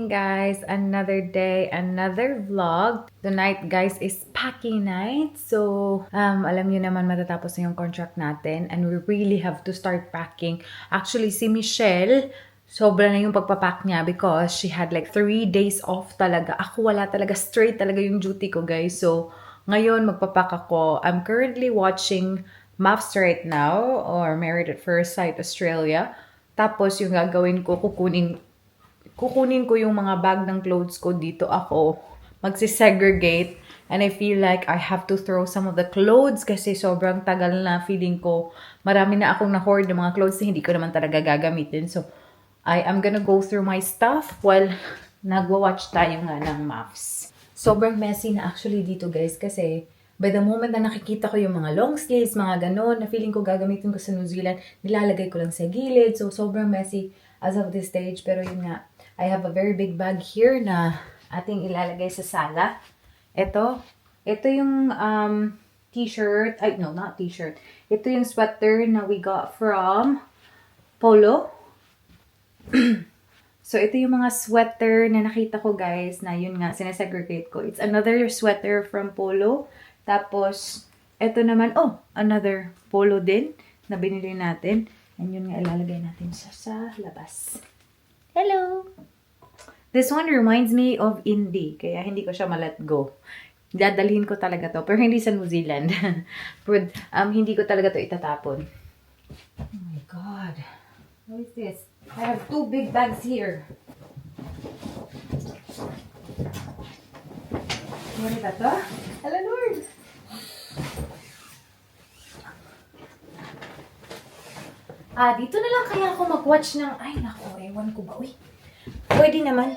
morning, guys. Another day, another vlog. Tonight, guys, is packing night. So, alam niyo naman matatapos na yung contract natin and we really have to start packing. Actually, si Michelle, sobra na yung pagpapack niya because she had like 3 days off talaga. Ako wala talaga, straight talaga yung duty ko, guys. So, ngayon magpapack ako. I'm currently watching MAFS right now or Married at First Sight Australia. Tapos yung gagawin ko, kukunin ko yung mga bag ng clothes ko dito ako. Magsisegregate. And I feel like I have to throw some of the clothes kasi sobrang tagal na feeling ko. Marami na akong na-hoard ng mga clothes na hindi ko naman talaga gagamitin. So, I am gonna go through my stuff while nagwa-watch tayo nga ng MAFS. Sobrang messy na actually dito, guys, kasi by the moment na nakikita ko yung mga long sleeves, mga ganon, na feeling ko gagamitin ko sa New Zealand, nilalagay ko lang sa gilid. So, sobrang messy as of this stage. Pero yun nga, I have a very big bag here na ating ilalagay sa sala. Ito yung t-shirt. Ay, no, not t-shirt. Ito yung sweater na we got from Polo. So, ito yung mga sweater na nakita ko, guys, na yun nga, sinesegregate ko. It's another sweater from Polo. Tapos, ito naman, another Polo din na binili natin. And yun nga, ilalagay natin sa labas. Hello! This one reminds me of Indie, kaya hindi ko siya ma-let go. Dadalhin ko talaga to, pero hindi sa New Zealand. But, hindi ko talaga to itatapon. Oh my God. What is this? I have 2 big bags here. Ano ba to? Hello, Lord! Dito na lang kaya ako mag-watch ng... Ay, nako, ewan ko ba? Uy, pwede naman.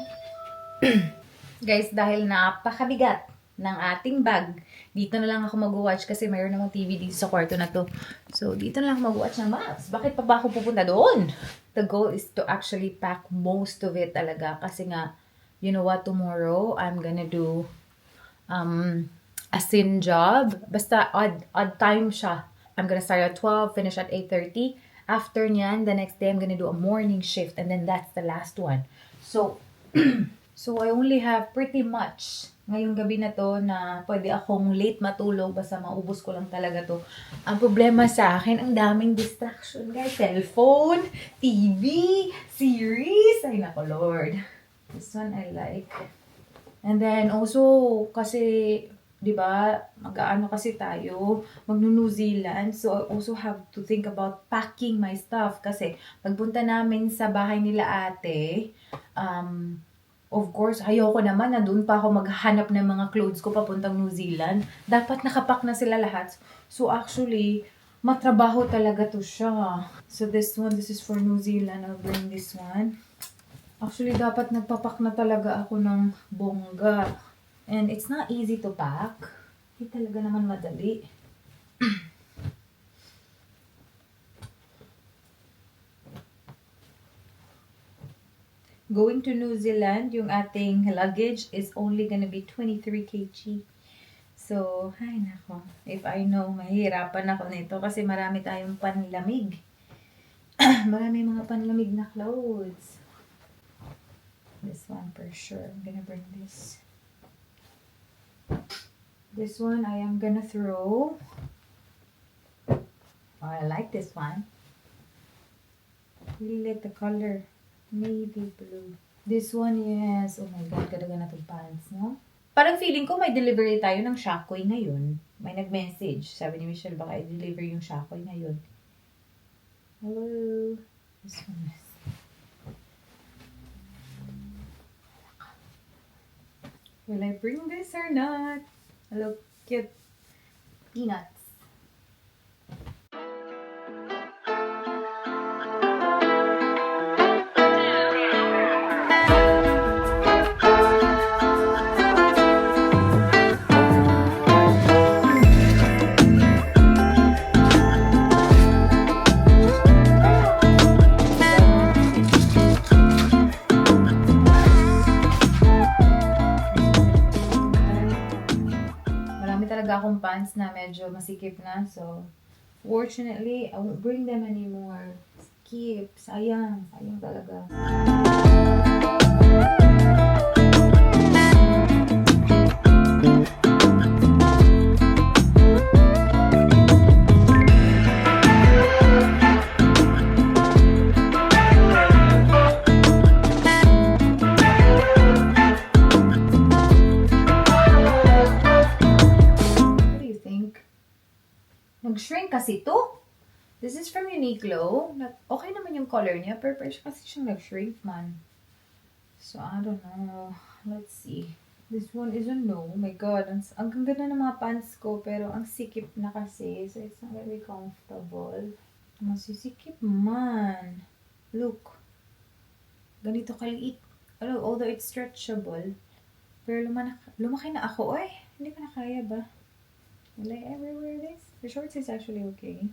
Guys, dahil napakabigat ng ating bag, dito na lang ako mag-watch kasi mayroon namang TV dito sa kwarto na to. So, dito na lang ako mag-watch ng MAFS. Bakit pa ba ako pupunta doon? The goal is to actually pack most of it talaga. Kasi nga, you know what, tomorrow, I'm gonna do a sin job. Basta odd time siya. I'm gonna start at 12, finish at 8:30. After nyan, the next day, I'm gonna do a morning shift. And then that's the last one. So, so I only have pretty much ngayong gabi na to na pwede akong late matulog. Basta maubos ko lang talaga to. Ang problema sa akin, ang daming distraction, guys. Cellphone, TV, series. Ay, nako, Lord. This one I like. And then also, kasi... Diba, mag-aano kasi tayo, mag-New Zealand. So, I also have to think about packing my stuff. Kasi, pagpunta namin sa bahay nila ate, of course, ayoko naman na doon pa ako maghanap ng mga clothes ko papuntang New Zealand. Dapat nakapack na sila lahat. So, actually, matrabaho talaga to siya. So, this is for New Zealand. I'll bring this one. Actually, dapat nagpapack na talaga ako ng bongga. And it's not easy to pack. Hindi talaga naman madali. Going to New Zealand, yung ating luggage is only gonna be 23 kg. So, ay nako. If I know, mahirapan ako nito kasi marami tayong panlamig. Marami mga panlamig na clothes. This one for sure. I'm gonna bring this. This one I am gonna throw. Oh, I like this one. Really like the color. Navy blue. This one, yes. Oh my God, ganda na itong pants, no? Parang feeling ko may delivery tayo ng Shakoy ngayon. May nag-message. Sabi ni Michelle, baka i-deliver yung Shakoy ngayon. Hello. This one is... Will I bring this or not? Hello, cute peanuts. Talaga akong pants na medyo masikip na. So, fortunately, I won't bring them anymore. Skip. Sayang. Sayang talaga. Nag-shrink kasi to. This is from Uniqlo. Okay naman yung color niya, pero kasi siyang nag-shrink man. So, I don't know. Let's see. This one is a no. Oh my God. Ang ganda ng mga pants ko, pero ang sikip na kasi. So, it's not very comfortable. Masisikip man. Look. Ganito kaliit. Although it's stretchable. Pero lumaki na ako. Ay, hindi ko na kaya ba? Will I ever wear this? The shorts is actually okay.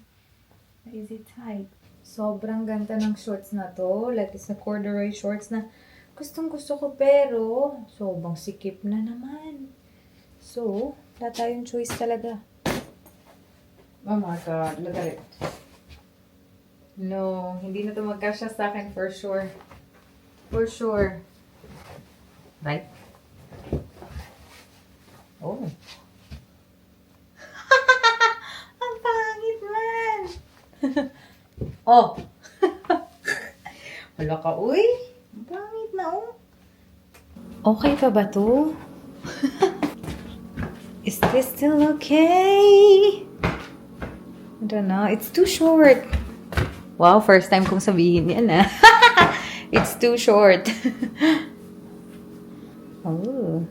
Is it tight? Sobrang ganda ng shorts na to. Like, it's na corduroy shorts na gustong gusto ko, pero sobrang sikip na naman. So, wala tayong choice talaga. Oh my God, look at it. No, hindi na to magkasya sa akin for sure. For sure. Right? Oh. Ang pangit man. Oh. Wala ka, uy. Ang pangit na, oh. Okay pa ba to? Is this still okay? I don't know. It's too short. Wow, first time kong sabihin yan, ah. It's too short. Oh.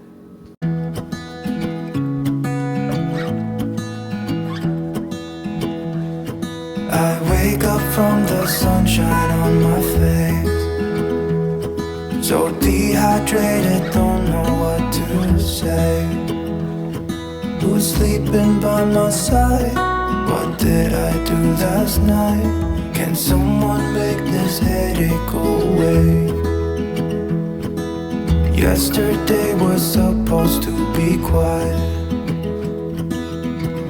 I wake up from the sunshine on my face, so dehydrated, don't know what to say. Who's sleeping by my side? What did I do last night? Can someone make this headache go away? Yesterday was supposed to be quiet.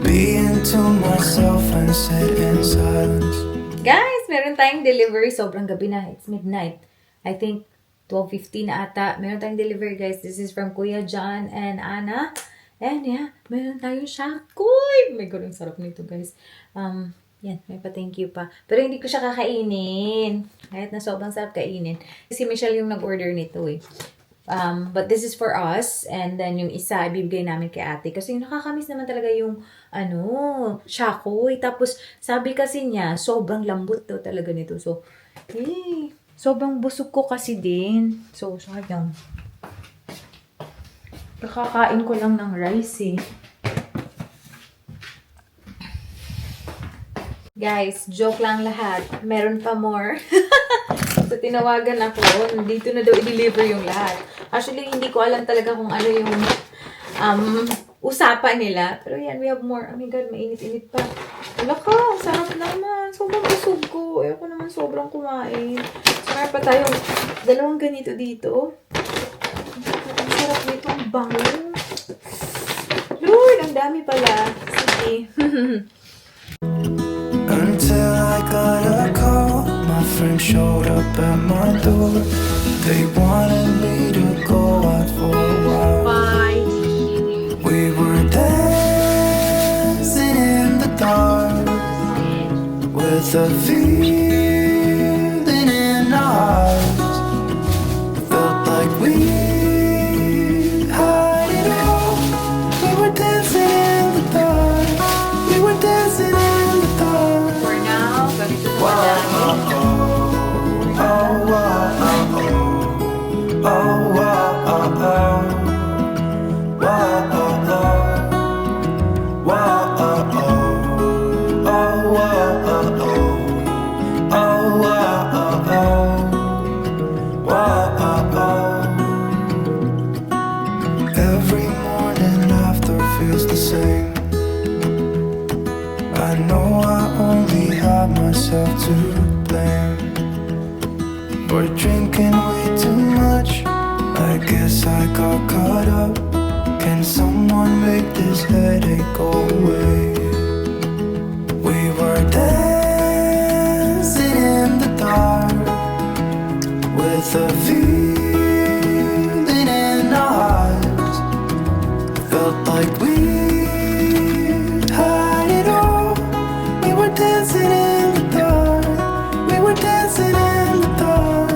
Be into myself and sit in silence. Guys, meron tayong delivery. Sobrang gabi na. It's midnight. I think 12:50 na ata. Meron tayong delivery, guys. This is from Kuya John and Anna. And yeah, meron tayong shakoy. Oh my God, ang sarap nito, guys. Yan, may pa-thank you pa. Pero hindi ko siya kakainin. Kahit na sobrang sarap kainin. Si Michelle yung nag-order nito eh. But this is for us. And then yung isa, ibibigay namin kay ate. Kasi nakakamiss naman talaga yung, shakoy. Tapos, sabi kasi niya, sobrang lambot daw talaga nito. So, sobrang busog ko kasi din. So, sayang. Kakakain ko lang ng rice eh. Guys, joke lang lahat. Meron pa more. So, tinawagan ako. Dito na daw i-deliver yung lahat. Actually, hindi ko alam talaga kung ano yung usapan nila. Pero yan, we have more. Oh my God, mainit-init pa. Wala ka, sarap naman. Sobrang busog ko. Ayoko naman sobrang kumain. So, meron pa tayong dalawang ganito dito. Ang sarap nito. Ang bango. Lord, ang dami pala. Sige. Until I got a call, my friend showed up at my door. They wanted me to go out for a while. Bye. We were dancing in the dark with a feeling in our hearts. Felt like we had it all. We were dancing in the dark. We were dancing in the dark. For now, ganito na Wow, madami. oh, wow, oh, wow, oh. Wow, oh, oh. Wow, oh, oh. Oh, wow, oh, oh. Oh, wow, oh, oh. Wow, oh, oh. Every morning after feels the same. I know I only have myself to blame for drinking way too much. I guess I got caught up. Can someone make this headache go away? We were dancing in the dark with a feeling in our hearts. Felt like we had it all. We were dancing in the dark. We were dancing in the dark.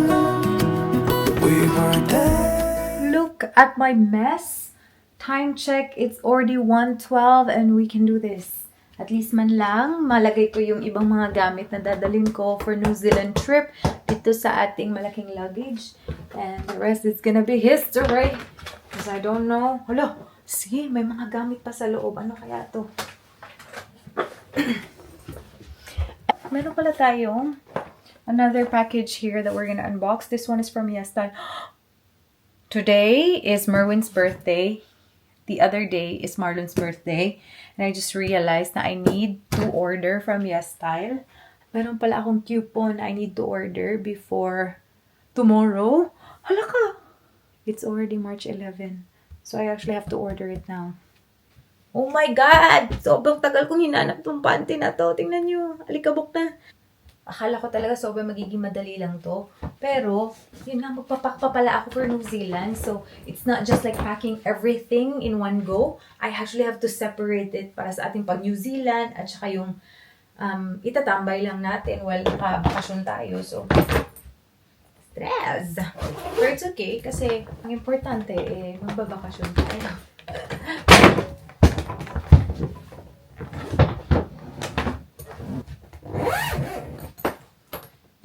We were dancing. Look at my mess. Time check, it's already 1:12 and we can do this. At least man lang, malagay ko yung ibang mga gamit na dadalhin ko for New Zealand trip dito sa ating malaking luggage. And the rest is gonna be history. Because I don't know. Hala, sige, may mga gamit pa sa loob. Ano kaya to? Meron pala tayong another package here that we're gonna unbox. This one is from YesStyle. Today is Merwin's birthday. The other day is Marlon's birthday. And I just realized na I need to order from YesStyle. Meron pala akong coupon I need to order before tomorrow. Hala ka! It's already March 11. So I actually have to order it now. Oh my God! Sobrang tagal kong hinanap tong panty na to. Tingnan nyo. Alikabok na. Akala ko talaga sobrang magiging madali lang to. Pero, yun nga, magpapak pa pala ako for New Zealand. So, it's not just like packing everything in one go. I actually have to separate it para sa ating pag New Zealand at saka yung itatambay lang natin while nakabakasyon tayo. So, stress! But it's okay kasi ang importante magbabakasyon tayo.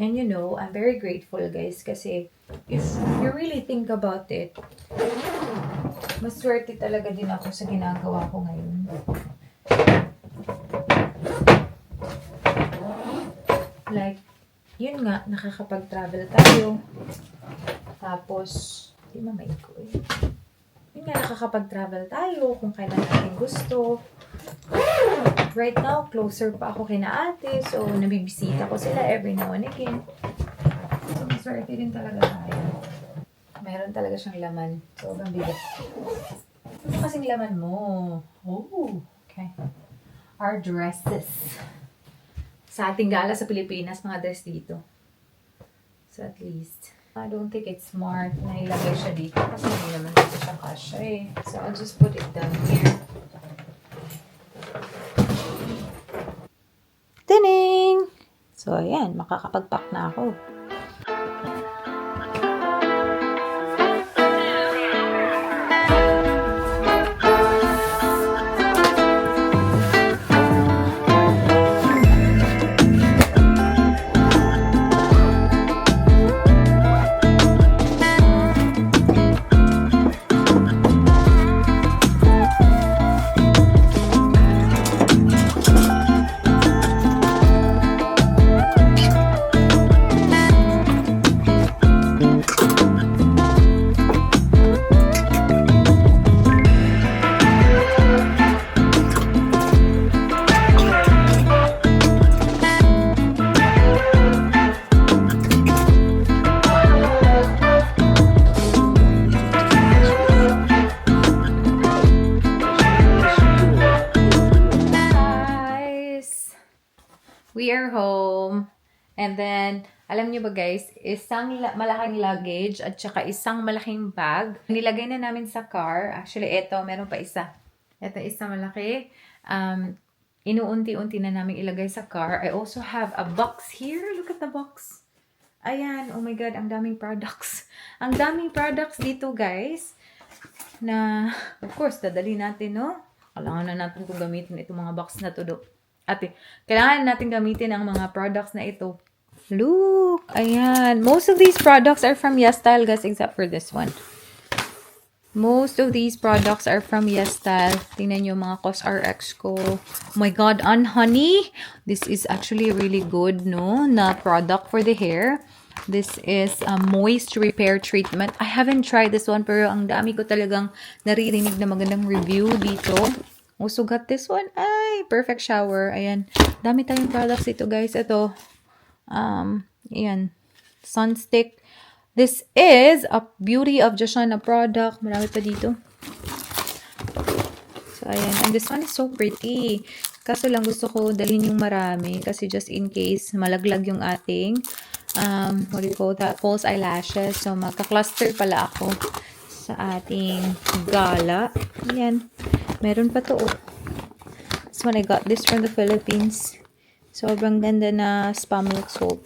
And you know, I'm very grateful guys kasi if you really think about it, maswerte talaga din ako sa ginagawa ko ngayon. Like, yun nga, nakakapag-travel tayo. Tapos, di mamay ko eh. Yun nga, nakakapag-travel tayo kung kailan natin gusto. Right now, closer pa ako kina ate. So, nabibisita ko sila every now and again. So, maswerte din talaga tayo. Meron talaga siyang laman. Sobrang bigat. Ano kasing laman mo? Oh, okay. Our dresses. Sa ating gala sa Pilipinas, mga dress dito. So, at least, I don't think it's smart na ilagay siya dito kasi hindi naman dito siya kasya eh. So, I'll just put it down here. Tining! So, ayan. Makakapag-pack na ako. We are home. And then, alam niyo ba guys, isang malaking luggage at saka isang malaking bag. Nilagay na namin sa car. Actually, eto, meron pa isa. Eto, isa malaki. Inuunti-unti na namin ilagay sa car. I also have a box here. Look at the box. Ayan, oh my God, ang daming products. Ang daming products dito guys. Na, of course, dadali natin, no? Kailangan na natin kung gamitin itong mga box na to. Ate, kailangan natin gamitin ang mga products na ito. Look! Ayan. Most of these products are from YesStyle, guys, except for this one. Most of these products are from YesStyle. Tingnan nyo mga COSRX ko. Oh my God, honey! This is actually really good, no? Na product for the hair. This is a moist repair treatment. I haven't tried this one, pero ang dami ko talagang naririnig na magandang review dito. Also got this one. Ay, perfect shower. Ayan. Dami tayong products dito, guys. Ito. Ayan. Sunstick. This is a Beauty of Joshana product. Marami pa dito. So, ayan. And this one is so pretty. Kaso lang gusto ko dalhin yung marami. Kasi just in case malaglag yung ating what do you call that? False eyelashes. So, magka-cluster pala ako sa ating gala. Ayan. Meron pa to. This one, I got this from the Philippines. Sobrang ganda na spa milk soap.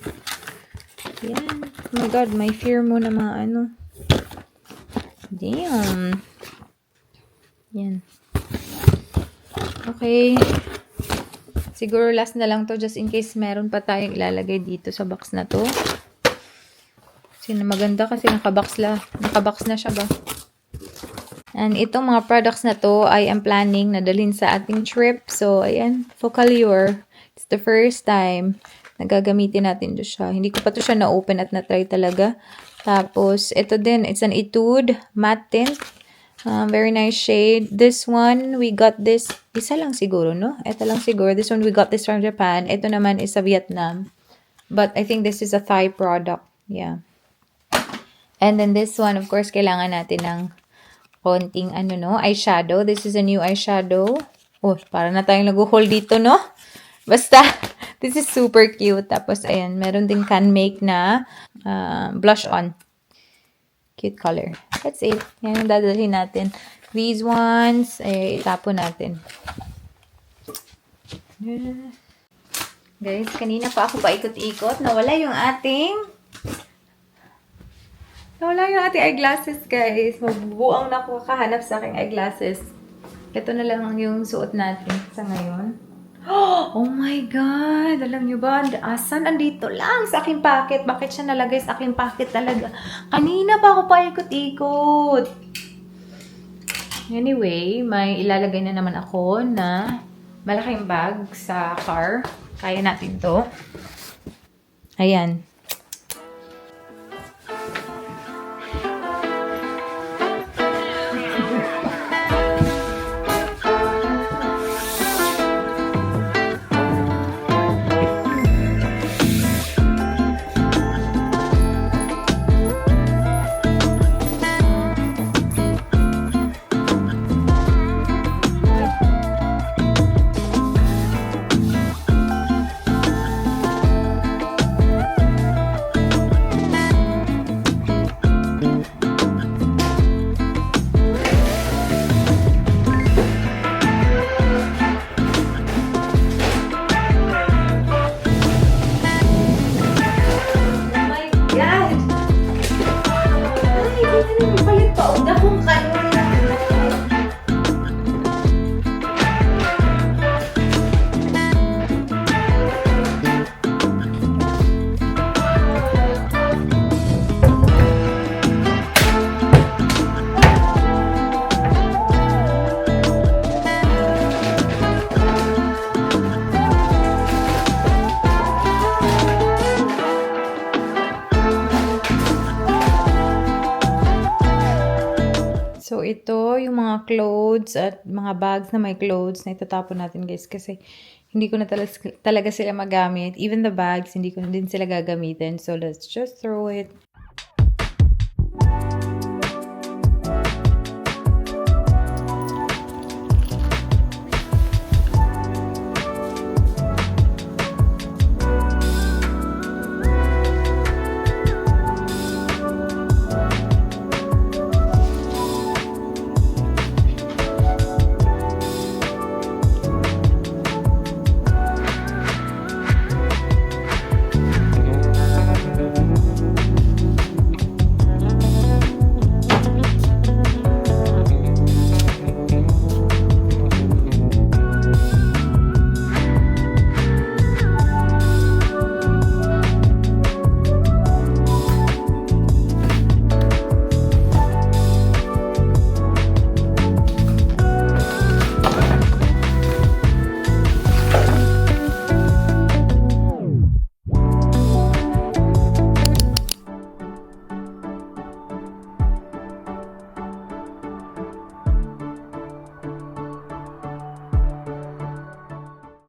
Yan. Oh my God, may fear mo na mga ano. Damn. Yan. Okay. Siguro last na lang to just in case meron pa tayong ilalagay dito sa box na to. Kasi maganda kasi nakabox na siya ba. And itong mga products na to I am planning na dalhin sa ating trip. So, ayan, Focallure. It's the first time na gagamitin natin to siya. Hindi ko pa to siya na-open at na-try talaga. Tapos, ito din, it's an Etude matte tint. Very nice shade. This one, we got this. Isa lang siguro, no? Ito lang siguro. This one, we got this from Japan. Ito naman is sa Vietnam. But I think this is a Thai product. Yeah. And then this one, of course, kailangan natin ng konting, eyeshadow. This is a new eyeshadow. Oh, para na tayong nag-hold dito, no? Basta, this is super cute. Tapos, ayan, meron din can make na blush on. Cute color. That's it. Yan yung dadalhin natin. These ones, itapon natin. Guys, kanina pa ako paikot-ikot. Nawala yung ating eyeglasses, guys. Magbubuang na ako kakahanap sa aking eyeglasses. Ito na lang yung suot natin sa ngayon. Oh my God! Alam nyo ba? Asan? Andito lang sa aking pocket. Bakit siya nalagay sa aking pocket talaga? Kanina pa ako paikot-ikot. Anyway, may ilalagay na naman ako na malaking bag sa car. Kaya natin to. Ayan. So, ito yung mga clothes at mga bags na may clothes na itatapon natin, guys. Kasi hindi ko na talaga sila magamit. Even the bags, hindi ko na din sila gagamitin. So, let's just throw it.